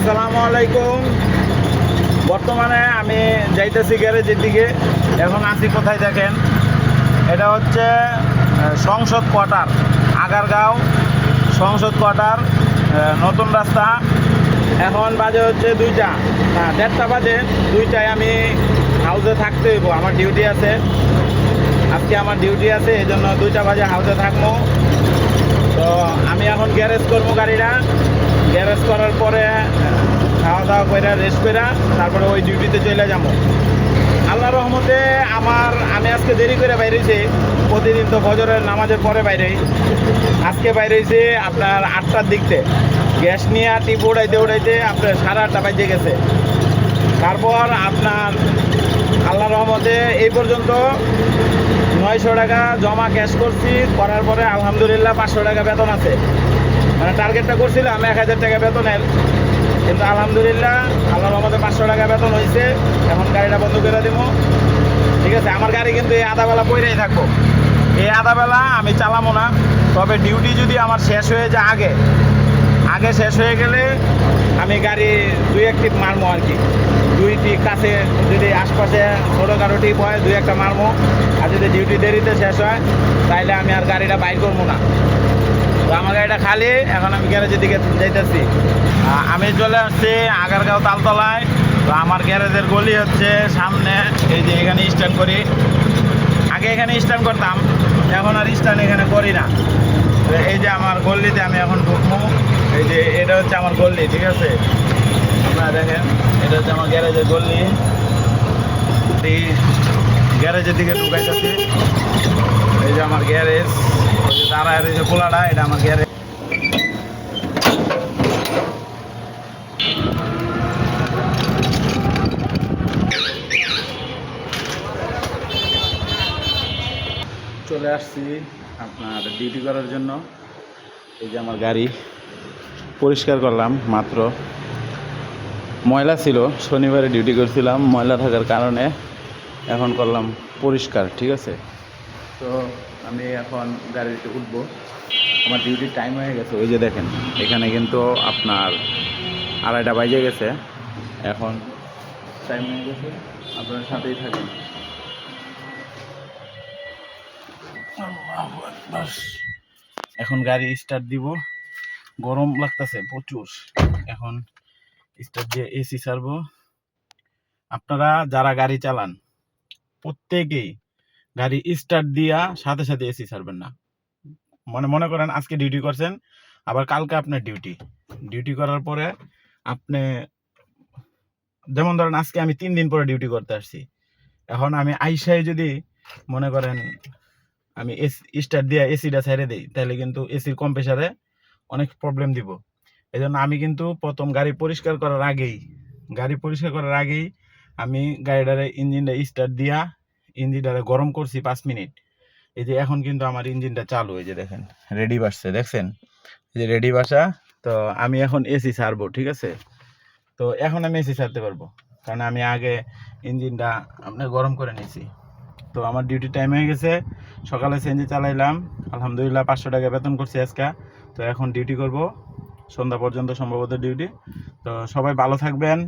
আসসালামু আলাইকুম। বর্তমানে আমি যাইতেছি গ্যারেজের দিকে। এখন আছি কোথায় দেখেন, এটা হচ্ছে সংসদ কোয়ার্টার, আগারগাঁও সংসদ কোয়ার্টার, নতুন রাস্তা। এখন বাজে হচ্ছে 2টা, না 1:30 বাজে। 2টায় আমি হাউসে থাকতে হইব, আমার ডিউটি আছে, আজকে আমার ডিউটি আছে, এই জন্য 2টা বাজে হাউসে থাকবো। তো আমি এখন গ্যারেজ করবো গাড়িটা। গ্যারেজ করার পরে খাওয়া দাওয়া করে রেস্ট করে তারপরে ওই ডিউটিতে চলে যাবো। আল্লাহ রহমতে আমি আজকে দেরি করে বাইরেছি। প্রতিদিন তো ফজরের নামাজের পরে বাইরে, আজকে বাইরেছি আপনার 8টার দিকতে। গ্যাস নিয়ে টিপ উড়াইতে আপনার 8:30 বাজে গেছে। তারপর আপনার আল্লাহ রহমতে এই পর্যন্ত 900 টাকা জমা ক্যাশ করছি। করার পরে আলহামদুলিল্লাহ 500 টাকা বেতন আছে। মানে টার্গেটটা করছিলাম 1000 টাকা বেতনের, কিন্তু আলহামদুলিল্লাহ আল্লাহর রহমতে 500 টাকা বেতন হয়েছে। এখন গাড়িটা বন্ধ করে দেবো, ঠিক আছে। আমার গাড়ি কিন্তু এই আধাবেলা পইরেই থাকবো, এই আধাবেলা আমি চালাবো না। তবে ডিউটি যদি আমার শেষ হয়ে যায় আগে শেষ হয়ে গেলে আমি গাড়ি 2-1 টিপ মারবো আর কি। 2টি কাছে যদি আশপাশে ছোটোখাটো টিপ হয় 2-1টা মারবো। আর যদি ডিউটি দেরিতে শেষ হয় তাইলে আমি আর গাড়িটা বাইর করবো না। তো আমার গাড়িটা খালি, এখন আমি গ্যারেজের দিকে যাইতেছি। আমি চলে আসছি আগারগাঁও তালতলায়। তো আমার গ্যারেজের গলি হচ্ছে সামনে, এই যে এখানে স্ট্যান্ড করি। আগে এখানে স্ট্যান্ড করতাম, এখন আর স্ট্যান্ড এখানে করি না। তো এই যে আমার গল্লিতে আমি এখন ঢুকবো। এই যে এটা হচ্ছে আমার গল্লি, ঠিক আছে। আপনারা দেখেন, এটা হচ্ছে আমার গ্যারেজের গল্লি। এই গ্যারেজের দিকে ঢুকাইতেছি। এই যে আমার গ্যারেজ, ওই যে দাঁড়ায় এই যে খোলাটা, এটা আমার গ্যারেজ। চলে আসছি আপনার ডিউটি করার জন্য। এই যে আমার গাড়ি পরিষ্কার করলাম মাত্র। ময়লা ছিল, শনিবারে ডিউটি করছিলাম, ময়লা থাকার কারণে এখন করলাম পরিষ্কার, ঠিক আছে। তো আমি এখন গাড়িতে উঠবো, আমার ডিউটির টাইম হয়ে গেছে। ওই যে দেখেন এখানে কিন্তু আপনার 2:30 বাজে গেছে। এখন টাইম হয়ে গেছে, আপনার সাথেই থাকেন। এখন গাড়ি স্টার্ট দিব, গরম লাগতেছে প্রচুর। এখন স্টার্ট দিয়ে এসি ছাড়বো। আপনারা যারা গাড়ি চালান প্রত্যেকেই গাড়ি স্টার্ট দিয়া সাথে সাথে এসি ছাড়বেন না। মনে করেন আজকে ডিউটি করছেন, আবার কালকে আপনার ডিউটি করার পরে আপনি, যেমন ধরেন আজকে আমি 3 দিন পরে ডিউটি করতে আসছি। এখন আমি আইসাই যদি মনে করেন আমি স্টার্ট দিয়ে এসিটা ছেড়ে দিই, তাহলে কিন্তু এসির কম্প্রেসারে অনেক প্রবলেম দিব। এই জন্য আমি কিন্তু প্রথম গাড়ি পরিষ্কার করার আগেই আমি গাড়িটারে ইঞ্জিনটা স্টার্ট দিয়া ইঞ্জিনটারে গরম করছি 5 মিনিট। এই যে এখন কিন্তু আমার ইঞ্জিনটা চালু, এই যে দেখেন রেডি বাসছে, দেখছেন এই যে রেডি বাসা। তো আমি এখন এসি ছাড়বো, ঠিক আছে। তো এখন আমি এসি ছাড়তে পারবো, কারণ আমি আগে ইঞ্জিনটা আপনার গরম করে নিয়েছি। তো আমার ডিউটি টাইম হয়ে গেছে, সকালে সিএনজি চালাইলাম, আলহামদুলিল্লাহ 500 টাকা বেতন করছি আজকে। তো এখন ডিউটি করব সন্ধ্যা পর্যন্ত সম্ভবত ডিউটি। তো সবাই ভালো থাকবেন।